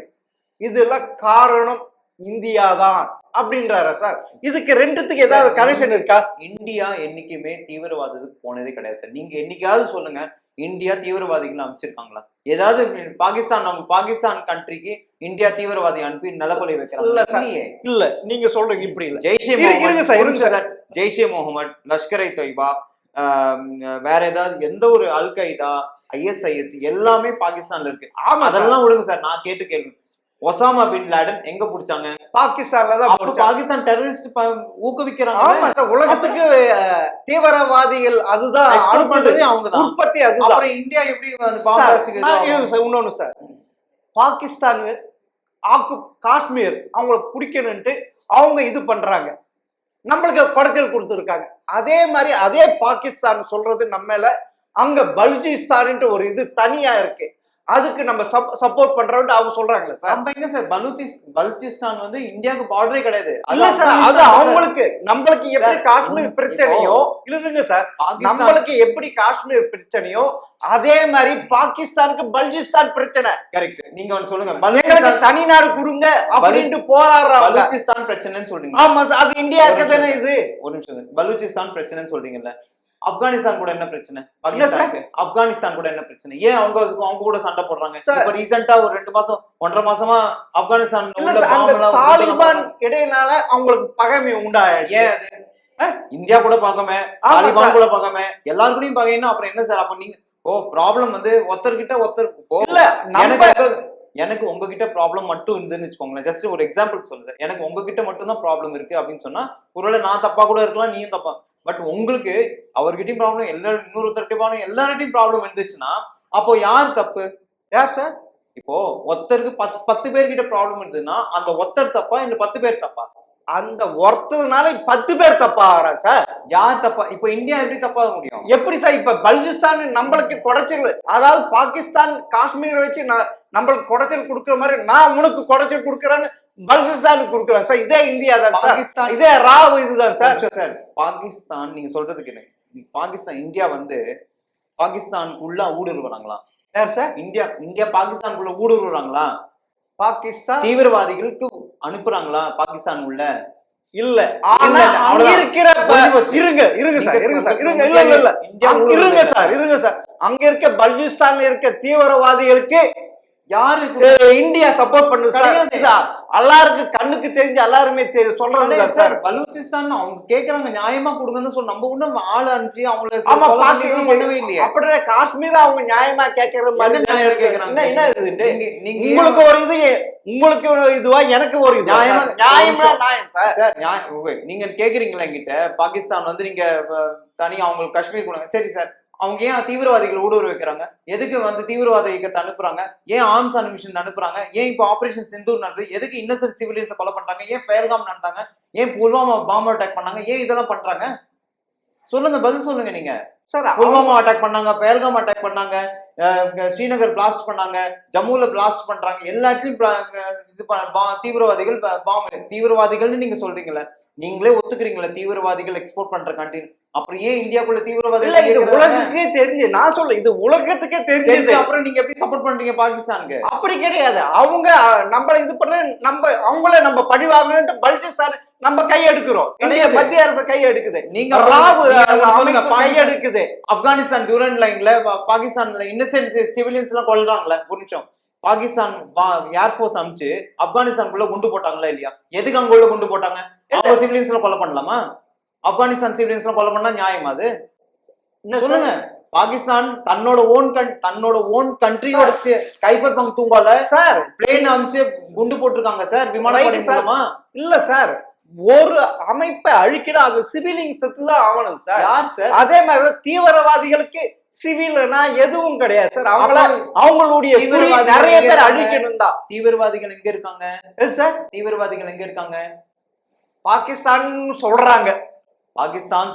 இதெல்லாம் காரணம் இந்தியா தான் அப்படின்றாரு சார். இதுக்கு ரெண்டுத்துக்கு ஏதாவது கனெக்ஷன் இருக்கா? இந்தியா என்னைக்குமே தீவிரவாதத்துக்கு போனதே கிடையாது சார். நீங்க என்னைக்காவது சொல்லுங்க இந்தியா தீவிரவாதிகள் அமைச்சிருக்காங்களா? ஏதாவது பாகிஸ்தான் கண்ட்ரிக்கு இந்தியா தீவிரவாதி அனுப்பி நிலக்கொலை வைக்கிறாங்க? இல்ல, நீங்க சொல்றீங்க இப்படி இல்ல. ஜெய்ஷே முகமது, லஷ்கர் இ தொய்பா, வேற ஏதாவது எந்த ஒரு அல் கைதா, ISIS எல்லாமே பாகிஸ்தான்ல இருக்கு. அதெல்லாம் விடுங்க சார், நான் கேள்வி ஒசாமா பின் லாடன் எங்க பிடிச்சாங்க? பாகிஸ்தான்ல தான். பாகிஸ்தான் டெரரிஸ்ட் ஊக்குவிக்கிறாங்க. ஆமா சார், உலகத்துக்கு தீவிரவாதிகள் அதுதான் அவங்க தான் உற்பத்தி. அப்புறம் இந்தியா எப்படி இன்னொன்னு சார், பாகிஸ்தான் காஷ்மீர் அவங்களை பிடிக்கணும்ட்டு அவங்க இது பண்றாங்க, நம்மளுக்கு குடைச்சல் கொடுத்துருக்காங்க. அதே மாதிரி அதே பாகிஸ்தான் சொல்றது நம்ம மேல அங்க பலுச்சிஸ்தான் ஒரு இது தனியா இருக்கு, அதுக்கு நம்ம சப்போர்ட் பண்றோம் அவங்க சொல்றாங்களே சார். நம்ம எங்க சார் பலுச்சிஸ்தான் வந்து இந்தியாவுக்கு பார்டரே கிடையாது. இல்ல சார், அது அவங்களுக்கு நம்மளுக்கு எப்படி காஷ்மீர் பிரச்சனையோ இல்லைங்க சார், நம்மளுக்கு எப்படி காஷ்மீர் பிரச்சனையோ அதே மாதிரி பாகிஸ்தானுக்கு பலுச்சிஸ்தான் பிரச்சனை. கரெக்ட், நீங்க ஒன்னு சொல்லுங்க, தனி நாடு கொடுங்க அப்படின்ட்டு போராடுறாங்க. பலுச்சிஸ்தான் பிரச்சனைன்னு சொல்றீங்க. ஆமா சார், அது இந்தியாவுக்கு தானே இது. ஒரு நிமிஷம், பலுச்சிஸ்தான் பிரச்சனைன்னு சொல்றீங்கல்ல, ஆப்கானிஸ்தான் கூட என்ன பிரச்சனை? ஆப்கானிஸ்தான் கூட என்ன பிரச்சனை? ஏன் அவங்க கூட சண்டை போடுறாங்க? இப்ப ரீசெண்டா ஒரு 2 மாசம் 1.5 மாசமா ஆப்கானிஸ்தான் தாலிபான் இடையினால அவங்களுக்கு பகைமை உண்டாயிடுச்சு. ஏன் அது இந்தியா கூட பார்க்காம, தாலிபான் கூட பார்க்காம, எல்லாருக்கூடயும் பகைன்னா அப்புறம் என்ன சார்? அப்ப நீங்க ப்ராப்ளம் வந்து ஒருத்தர்கிட்ட ஒருத்தர் எனக்கு உங்ககிட்ட ப்ராப்ளம் மட்டும் இருந்துன்னு வச்சுக்கோங்களேன். ஜஸ்ட் ஒரு எக்ஸாம்பிள் சொல்லுது, எனக்கு உங்ககிட்ட மட்டும் தான் ப்ராப்ளம் இருக்கு அப்படின்னு சொன்னா ஒருவேளை நான் தப்பா கூட இருக்கலாம், நீயும் தப்பா. பட் உங்களுக்கு அவர்கிட்டயும் ப்ராப்ளம், இன்னொருத்தர்கிட்ட எல்லார்கிட்டையும் ப்ராப்ளம் இருந்துச்சுன்னா அப்போ யார் தப்பு? யார் சார்? இப்போ ஒருத்தருக்கு 10 பேர்கிட்ட ப்ராப்ளம் இருந்ததுன்னா அந்த ஒருத்தர் தப்பா இல்ல 10 பேர் தப்பா? அந்த ஒருத்ததுனால 10 பேர் தப்பா ஆகிறாங்க சார். யார் தப்பா? இப்போ இந்தியா எப்படி தப்பாக முடியும்? எப்படி சார்? இப்ப பலுச்சிஸ்தான் நம்மளுக்கு குடைச்சல், அதாவது பாகிஸ்தான் காஷ்மீரை வச்சு நம்மளுக்கு குடைச்சல் கொடுக்குற மாதிரி நான் உனக்கு குடைச்சல் கொடுக்குறேன்னு பலுச்சிஸ்தானுக்கு கொடுக்குறேன் சார். இதே இந்தியா தான் சார். பாகிஸ்தான் இதே ராவ் இதுதான் சார். சார் பாகிஸ்தான் நீங்க சொல்றதுக்கு என்ன? பாகிஸ்தான் இந்தியா வந்து பாகிஸ்தானுக்குள்ள ஊடுருவாங்களா? யார் சார்? இந்தியா பாகிஸ்தானுக்குள்ள ஊடுருவாங்களா? பாகிஸ்தான் தீவிரவாதிகளுக்கு அனுப்புறாங்களா பாகிஸ்தான் உள்ள? இல்ல. ஆனா அங்க இருக்கிற இருங்க சார் அங்க இருக்க பலுச்சிஸ்தான்ல இருக்க தீவிரவாதிகளுக்கு யாரு இந்தியா சப்போர்ட் பண்ணுது சார். எல்லாருக்கும் கண்ணுக்கு தெரிஞ்சு எல்லாருமே சொல்றாங்க சார். பலூச்சிஸ்தான் அவங்க கேக்குறாங்க நியாயமா கொடுங்கன்னு சொல்லி நம்ம ஒண்ணும் ஆள் அனுப்பிச்சு அவங்களுக்கு பண்ணவே இல்லையே. அப்படியே காஷ்மீர் அவங்க நியாயமா கேட்கற மாதிரி நியாயமா கேக்குறாங்க. என்ன இது? உங்களுக்கு ஒரு இது, உங்களுக்கு இதுவா, எனக்கு ஒரு இது. நியாயமா நியாயம் சார். நீங்க கேக்குறீங்களா என்கிட்ட பாகிஸ்தான் வந்து நீங்க தனியா அவங்களுக்கு காஷ்மீர் கொடுங்க. சரி சார், அவங்க ஏன் தீவிரவாதிகளை ஊடுருவ வைக்கிறாங்க? எதுக்கு வந்து தீவிரவாத இயக்கத்தை அனுப்புறாங்க? ஏன் ஆர்ம்ஸ் மிஷன் அனுப்புறாங்க? ஏன் இப்போ ஆபரேஷன் சிந்தூர் நடக்குது? எதுக்கு இன்னசென்ட் சிவிலியன்ஸை கொலை பண்றாங்க? ஏன் பெஹல்காம் நடந்தாங்க? ஏன் புல்வாமா பாம்பு அட்டாக் பண்ணாங்க? ஏன் இதெல்லாம் பண்றாங்க? சொல்லுங்க, பதில் சொல்லுங்க. நீங்க சார் புல்வாமா அட்டாக் பண்ணாங்க, பெஹல்காம் அட்டாக் பண்ணாங்க, ஸ்ரீநகர் பிளாஸ்ட் பண்ணாங்க, ஜம்முல பிளாஸ்ட் பண்றாங்க, எல்லாத்தையும் இது தீவிரவாதிகள் தீவிரவாதிகள்னு நீங்க சொல்றீங்களே, நீங்களே ஒத்துக்கிறீங்களா தீவிரவாதிகள் எக்ஸ்போர்ட் பண்ற கண்ட்ரி? அப்புறம் ஏன் இந்தியாக்குள்ள தீவிரவாதிகள்? உலகத்துக்கே தெரிஞ்சு, நான் சொல்ல இது உலகத்துக்கே தெரிஞ்சது. அப்புறம் நீங்க எப்படி சப்போர்ட் பண்றீங்க பாகிஸ்தானுக்கு? அப்படி கிடையாது. அவங்க நம்மள இது பண்ண அவங்கள நம்ம பழிவாங்கன்னு பலுச்சிஸ்தான் நம்ம கை எடுக்கிறோம். மத்திய அரசு கை எடுக்குது. நீங்க கை எடுக்குது. ஆப்கானிஸ்தான் டூரன் லைன்ல பாகிஸ்தான்ல இன்னசென்ட் சிவிலியன்ஸ் எல்லாம் கொல்றாங்களே. ஒரு நிமிஷம், பாகிஸ்தான் ஏர்போர்ஸ் அனுப்பிச்சு ஆப்கானிஸ்தானுக்குள்ள குண்டு போட்டாங்களா இல்லையா? எதுக்கு அங்க உள்ள குண்டு போட்டாங்க? அவங்க சிவிலியன்ஸ் எல்லாம் கொலை பண்ணலாமா? ஆப்கானிஸ்தான் சிவிலியன்ஸ் எல்லாம் கொலை பண்ணா நியாயமா அது? சொல்லுங்க. பாகிஸ்தான் தன்னோட ஓன் கண்ட்ரியோட கைப்பர் பங்கு தூங்கால சார் பிளேன் அனுப்பிச்சு குண்டு போட்டிருக்காங்க சார். விமானப்படை மூலமா இல்ல சார். ஒரு அமைப்பை அழிக்கிற அது சிவிலிங் செத்துதான் ஆகணும் சார். யார் சார்? அதே மாதிரி தீவிரவாதிகளுக்கு சிவில்னா எதுவும் கிடையாது சார். அவங்களுடைய நிறைய பேர் அழிக்கணும் தான். தீவிரவாதிகள் எங்க இருக்காங்க சார்? தீவிரவாதிகள் எங்க இருக்காங்க? பாகிஸ்தான் சொல்றாங்க. பாகிஸ்தான்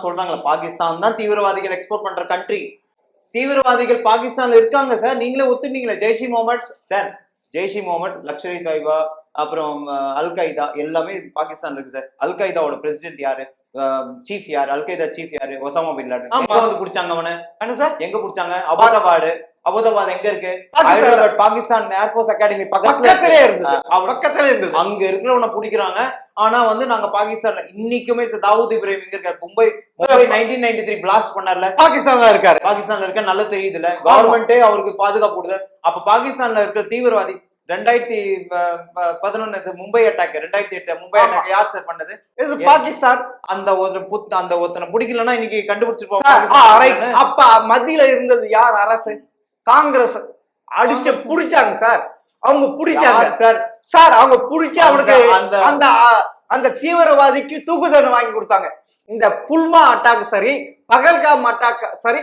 தான் தீவிரவாதிகள் எக்ஸ்போர்ட் பண்ற கண்ட்ரி. தீவிரவாதிகள் பாகிஸ்தான்ல இருக்காங்க சார். நீங்களே ஒத்துனீங்களே. ஜெய்ஷ் இ முகமது சார், ஜெய்ஷ் இ முகமது, லஷ்கர் இ தொய்பா, அப்புறம் அல் கைதா எல்லாமே பாகிஸ்தான் இருக்கு சார். அல் கைதாவோட பிரசிடென்ட் யாரு? சீஃப் யாரு? அல் கைதா சீஃப் யாரு? Osama bin Laden. எங்க வந்து புடிச்சாங்க அவனை? என்ன சார் எங்க புடிச்சாங்க? அபுதாபாத் எங்க இருக்கு? பாகிஸ்தான் ஏர்போர்ஸ் அகாடமி பக்கத்திலே இருந்தது. அங்க இருக்கிறவனை பிடிக்கிறாங்க. ஆனா வந்து நாங்க பாகிஸ்தான்ல இன்னைக்குமே தாவூத் இப்ராஹிம் எங்க இருக்காரு? மும்பை 1993 பிளாஸ்ட் பண்ணார்ல, பாகிஸ்தான்ல இருக்க நல்லா தெரியுதுல. கவர்மெண்டே அவருக்கு பாதுகாப்பு கொடுது. அப்ப பாகிஸ்தான்ல இருக்கிற தீவிரவாதி 2011 மும்பை அட்டாக், 2008 மும்பை அட்டாக் யார் சார் பண்ணது? பாகிஸ்தான். அந்த ஒருத்தனை பிடிக்கலன்னா இன்னைக்கு கண்டுபிடிச்சிருப்போம். அப்ப மத்தியில இருந்தது யார்? அரசு, காங்கிரஸ் அடிச்சு புடிச்சாங்க சார். அவங்க புடிச்சாங்க சார். அவங்க புடிச்சு அவனுக்கு அந்த தீவிரவாதிக்கு தூக்கு தண்டனை வாங்கி கொடுத்தாங்க. இந்த புல்மா அட்டாக் சரி, பகல்காம் அட்டாக் சரி,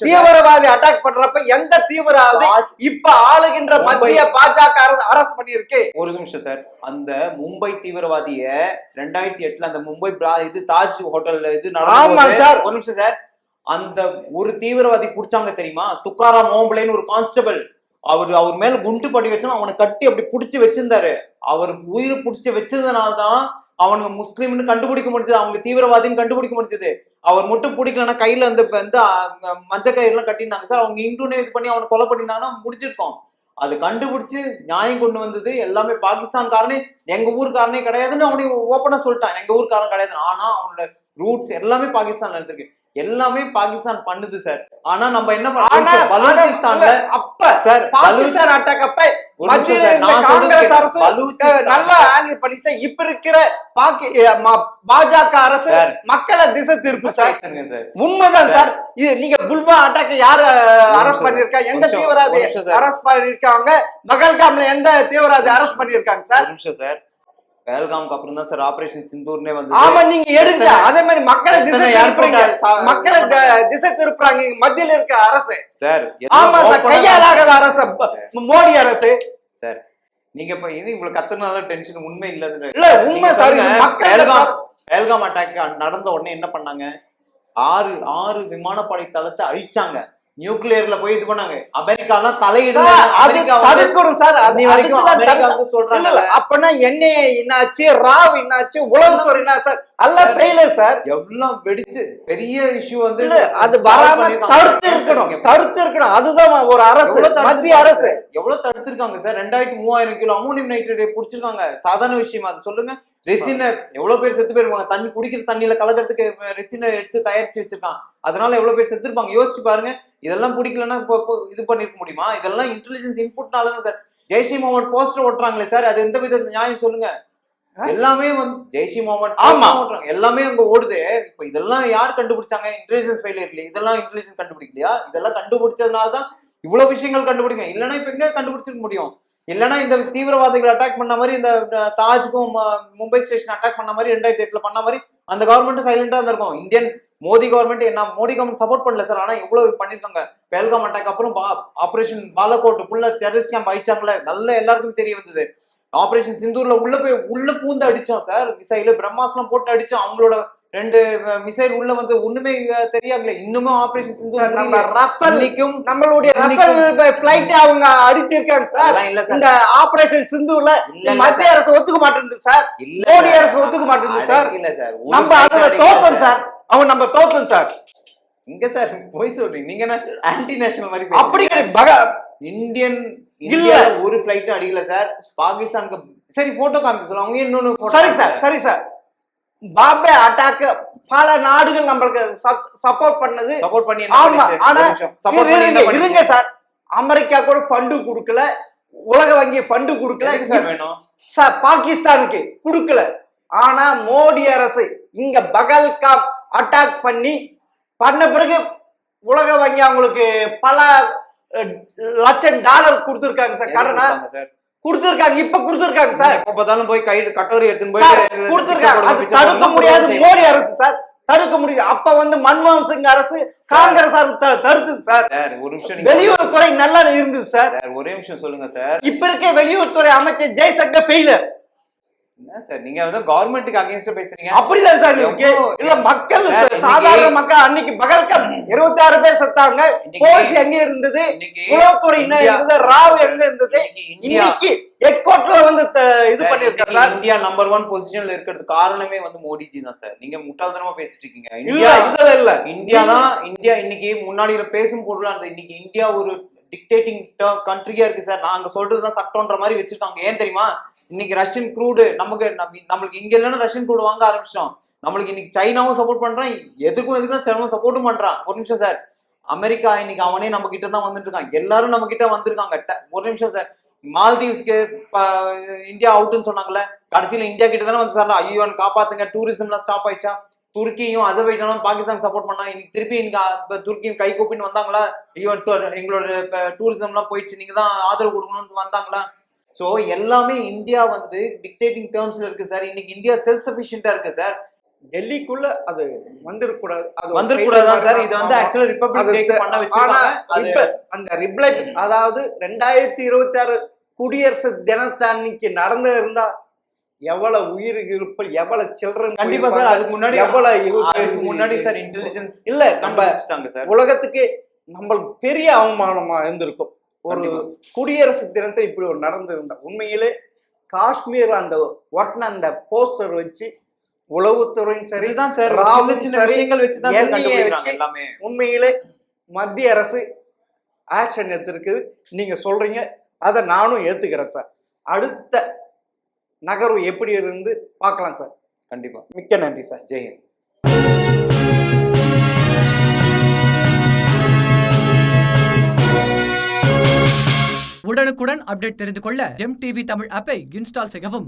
தீவிரவாதி அட்டாக் பண்றப்ப எந்த தீவிரவாதி இப்ப ஆளுகின்ற மத்திய பாஜக அரசு பண்ணிருக்கு? ஒரு நிமிஷம் சார். அந்த மும்பை தீவிரவாதிய 2008 அந்த மும்பை இது தாஜ் ஹோட்டல்ல இது நடந்தது சார். ஒரு நிமிஷம் சார். அந்த ஒரு தீவிரவாதி புடிச்சாங்க தெரியுமா? துக்காராம் ஓம்பலேன்னு ஒரு கான்ஸ்டபிள். அவர் மேல குண்டு படி வச்சா அவனை கட்டி அப்படி புடிச்சு வச்சிருந்தாரு. அவர் உயிர் புடிச்சு வச்சதுனால்தான் அவனுக்கு முஸ்லீம்னு கண்டுபிடிக்க முடிஞ்சது, அவங்க தீவிரவாதின்னு கண்டுபிடிக்க முடிஞ்சது. அவர் மட்டும் பிடிக்கலன்னா கையில அந்த மஞ்ச கயிறு எல்லாம் கட்டியிருந்தாங்க சார். அவங்க இன்டூனே இது பண்ணி அவனை கொலை பண்ணியிருந்தாங்கன்னா முடிச்சிருக்கோம். அது கண்டுபிடிச்சு நியாயம் கொண்டு வந்தது எல்லாமே பாகிஸ்தான்காரனே, எங்க ஊருக்காரனே கிடையாதுன்னு அவனை ஓப்பனா சொல்லிட்டான். எங்க ஊருக்காரன் கிடையாது. ஆனா அவனோட ரூட்ஸ் எல்லாமே பாகிஸ்தான்ல இருந்திருக்கு. எல்லாமே பாகிஸ்தான் பண்ணுது சார். ஆனா நம்ம என்ன பண்றோம்? பலூச்சிஸ்தான்ல அப்ப சார் பாகிஸ்தான் அட்டாக் அப்ப காங்கிரஸ் அரசு நல்லா ஹேண்டில் பண்ணிச்சா. இப்ப இருக்கிற பாஜக அரசு மக்களை திசை திருப்பு சார். உண்மைதான் சார். இது நீங்க புல்வா அட்டாக் யாரு அரெஸ்ட் பண்ணிருக்கா? எந்த தீவிரவாதி அரெஸ்ட் பண்ணிருக்காங்க? பகல்காம்ல எந்த தீவிரவாதி அரெஸ்ட் பண்ணிருக்காங்க சார்? நிமிஷம் சார். பஹல்காம்க்கு அப்புறம் தான் சார் ஆபரேஷன் சிந்தூர்னே வந்து. ஆமா, நீங்க எடுங்க. அதே மாதிரி மக்களை திசை திருப்புறாங்க மத்தியில இருக்க அரசு சார். ஆமா சார், கையாலாகாத அரசு மோடி அரசு சார். நீங்க இப்ப இவ்வளவு கத்துனால டென்ஷன் உண்மை இல்ல உண்மை சார். பஹல்காம் அட்டாக் நடந்த உடனே என்ன பண்ணாங்க? 6 விமானப்படை தளத்தை அழிச்சாங்க. நியூக்ளியர்ல போய் இது பண்ணாங்க. அமெரிக்காலாம் தலையிடல. தடுக்கணும் சார். சொல்றாங்க அப்பனா என்ஐஏ என்னாச்சு, ராவ் என்னாச்சு, உளவுத்துறை என்ன சார், எல்லாம் ஃபெயிலியர் சார். எவ்வளவு வெடிச்சு பெரிய இஷ்யூ வந்து அது வராம தடுத்து இருக்கணும். அதுதான் ஒரு அரசு, மத்திய அரசு எவ்வளவு தடுத்திருக்காங்க சார். 2000-3000 கிலோ அமோனியம் நைட்ரேட் புடிச்சிருக்காங்க. சாதாரண விஷயம் அது சொல்லுங்க. ரெசினை எவ்வளவு பேர் செத்து போயிருப்பாங்க. தண்ணி குடிக்கிற தண்ணியில கலக்கிறதுக்கு ரெசினை எடுத்து தயாரிச்சு வச்சிருக்கான். அதனால எவ்வளவு பேர் செத்துருப்பாங்க. யோசிச்சு பாருங்க. இதெல்லாம் பிடிக்கலன்னா இது பண்ணிருக்க முடியுமா? இதெல்லாம் intelligence இன்புட்னாலதான் sir. Jaish e Mohammed poster ஓட்டுறாங்களே sir, அது எந்த வித நியாயம் சொல்லுங்க? எல்லாமே வந்து ஜெய்ஷ் இ முகமது ஓட்டுறாங்க, எல்லாமே அங்க ஓடுது. இப்ப இதெல்லாம் யார் கண்டுபிடிச்சாங்க? Intelligence failure. இதெல்லாம் இன்டெலிஜென்ஸ் கண்டுபிடிக்கலையா? இதெல்லாம் கண்டுபிடிச்சதுனாலதான் இவ்வளவு விஷயங்கள் கண்டுபிடிக்கும். இல்லைன்னா இப்ப எங்க கண்டுபிடிச்சிருக்க முடியும்? இல்லைன்னா இந்த தீவிரவாதிகள் அட்டாக் பண்ண மாதிரி, இந்த தாஜ்க்கும் மும்பை ஸ்டேஷன் அட்டாக் பண்ண மாதிரி 2008 பண்ண மாதிரி அந்த கவர்மெண்ட் சைலண்டா இருந்திருக்கும். இந்தியன் மோடி கவர்மெண்ட் சப்போர்ட் பண்ணல சார். ஆனா எவ்வளவு பண்ணிருக்காங்க. பஹல்காம் அட்டாக் அப்புறம் ஆபரேஷன் பாலகோட் ஃபுல்லா டெரரிஸ்ட் கேம்ப் அடிச்சாங்களே, நல்ல எல்லாருக்கும் தெரிய வந்தது. ஆபரேஷன் சிந்தூர்ல உள்ள பூந்து அடிச்சோம் சார். மிசைல் பிரம்மாஸ்லாம் போட்டு அடிச்சோம். அவங்களோட 2 மிசைல் உள்ள வந்து ஒண்ணுமே தெரியாங்களே. இன்னுமே ஆபரேஷன் சிந்தூர் நம்மளுடைய பிளைட் அவங்க அடிச்சிருக்காங்க சார். இந்த ஆபரேஷன் சிந்தூர்ல மத்திய அரசு ஒத்துக்க மாட்டேங்குது சார். மோடி அரசு ஒத்துக்க மாட்டேங்குது சார். இல்ல சார், நம்ம அதுல தோத்தோம் சார். அவன் நம்ம தோத்தோம் சார். இங்க சார் போய் சொல்றீங்க. நீங்க என்ன ஆன்டி நேஷனல் மாதிரி அப்படி இந்தியன் இல்ல ஒரு ஃபிளைட் அடிக்கல சார். பாகிஸ்தானுக்கு சரி போட்டோ காமிக்க சொல்லுவாங்க. இன்னொன்னு சரி சார் பாம்பே அட்டாக் பல நாடுகள் நம்மளுக்கு சப்போர்ட் பண்ணி இருங்க சார். அமெரிக்கா கூட ஃபண்டு கொடுக்கல, உலக வங்கி ஃபண்டு கொடுக்கல சார். வேணும் சார், பாகிஸ்தானுக்கு கொடுக்கல. ஆனா மோடி அரசு இங்க பஹல்காம் அட்டாக் பண்ண பிறகு உலக வங்கி அவங்களுக்கு பல லட்சம் டாலர் கொடுத்திருக்காங்க சார். கடனா கொடுத்திருக்காங்க. இப்ப கொடுத்திருக்காங்க சார். எப்ப பார்த்தாலும் போய் கட்டோரி எடுத்துன்னு போய் கொடுத்திருக்காங்க. தடுக்க முடியாது மோடி அரசு சார், தடுக்க முடியும். அப்ப வந்து மன்மோகன் சிங் அரசு, காங்கிரஸ் அரசு தடுத்தது சார். ஒரு நிமிஷம், வெளியுறவுத்துறை நல்லா இருந்தது சார். ஒரே நிமிஷம் சொல்லுங்க சார். இப்ப இருக்க வெளியுறவுத்துறை அமைச்சர் ஜெய்சங்கர் ஃபெயிலர். என்ன சார் நீங்க வந்து கவர்மெண்ட்டுக்கு அகைன்ஸ்டா பேசுறீங்க? அப்படிதான் சார். இல்ல மக்கள், சாதாரண மக்கள் அன்னைக்கு பஹல்காம் 26 பேர் செத்தாங்க. போலீஸ் எங்க இருந்தது, உளவுத்துறை என்ன இருந்தது, ராவ் எங்க இருந்தது? இன்னைக்கு ஹெட்குவார்டர்ல வந்து இது பண்ணிருக்காங்க. இந்தியா நம்பர் 1 பொசிஷன்ல இருக்கிறதுக்கு காரணமே வந்து மோடிஜி தான் சார். நீங்க முட்டாள்தனமா பேசிட்டு இருக்கீங்க. இல்ல இந்தியா இன்னைக்கு முன்னாடி பேசும் பொருளா இருந்தது. இன்னைக்கு இந்தியா ஒரு டிக்டேட்டிங் கண்ட்ரியா இருக்கு சார். நாங்க சொல்றதுதான் சட்டம்ன்ற மாதிரி வச்சிருக்காங்க. ஏன் தெரியுமா? இன்னைக்கு ரஷ்யன் க்ரூடு நம்மளுக்கு இங்க இல்லைன்னா ரஷ்யன் க்ரூடு வாங்க ஆரம்பிச்சிட்டோம். நம்மளுக்கு இன்னைக்கு சைனாவும் சப்போர்ட் பண்றான், எதுக்கும் சைனாவும் சப்போர்ட்டும் பண்றான். ஒரு நிமிஷம் சார். அமெரிக்கா இன்னைக்கு அவனே நம்ம கிட்ட தான் வந்துட்டு இருக்கான். எல்லாரும் நம்ம கிட்ட வந்திருக்காங்க. ஒரு நிமிஷம் சார். மால்தீவ்ஸ்க்கு இந்தியா அவுட்னு சொன்னாங்கல்ல, கடைசியில இந்தியா கிட்ட தானே வந்து சார் ஐயோ காப்பாத்துங்க, டூரிசம்லாம் ஸ்டாப் ஆயிடுச்சா? துருக்கியும் அசர்பைஜானும் பாகிஸ்தான் சப்போர்ட் பண்ணா. இன்னைக்கு திருப்பி இன்னைக்கு துருக்கியும் கை கூப்பின்னு வந்தாங்களா? ஐயோ எங்களோட டூரிசம் எல்லாம் போயிடுச்சு, நீங்க தான் ஆதரவு கொடுக்கணும்னு வந்தாங்களா? சோ எல்லாமே இந்தியா வந்து டிக்டேட்டிங் டேர்ம்ஸ்ல இருக்கு சார். இன்னைக்கு இந்தியா செல்ஃப் சஃபிஷியன்ட்டா இருக்கு சார். டெல்லிக்குள்ள அது வந்துடக்கூடாது சார். இது வந்து ஆக்சுவலா ரிபப்ளிக் டேக்கு பண்ண வச்சிருக்காங்க. அந்த ரிப்ளை, அதாவது 2026 குடியரசு தினத்தன்னைக்கு நடந்து இருந்தா எவ்வளவு உயிர் இருப்பல், எவ்வளவு சில்ட்ரன் கண்டிப்பா சார். அதுக்கு முன்னாடி சார் இன்டெலிஜென்ஸ் இல்ல நம்ம சார் உலகத்துக்கு நம்மளுக்கு பெரிய அவமானமா இருந்திருக்கும். ஒரு குடியரசு தினத்தை இப்படி ஒரு நடந்து இருந்தா உண்மையிலே காஷ்மீர் அந்த ஒட்டின அந்த போஸ்டர் வச்சு உளவுத்துறையும் சரிதான் சார், சின்ன விஷயங்கள் வச்சு எல்லாமே உண்மையிலே மத்திய அரசு ஆக்ஷன் எடுத்திருக்குது. நீங்க சொல்றீங்க, அதை நானும் ஏத்துக்கிறேன் சார். அடுத்த நகர்வு எப்படி இருந்து பார்க்கலாம் சார். கண்டிப்பா. மிக்க நன்றி சார். ஜெயஹிந்த். உடனுக்குடன் அப்டேட் தெரிந்து கொள்ள ஜெம் டிவி தமிழ் ஆப்பை இன்ஸ்டால் செய்யவும்.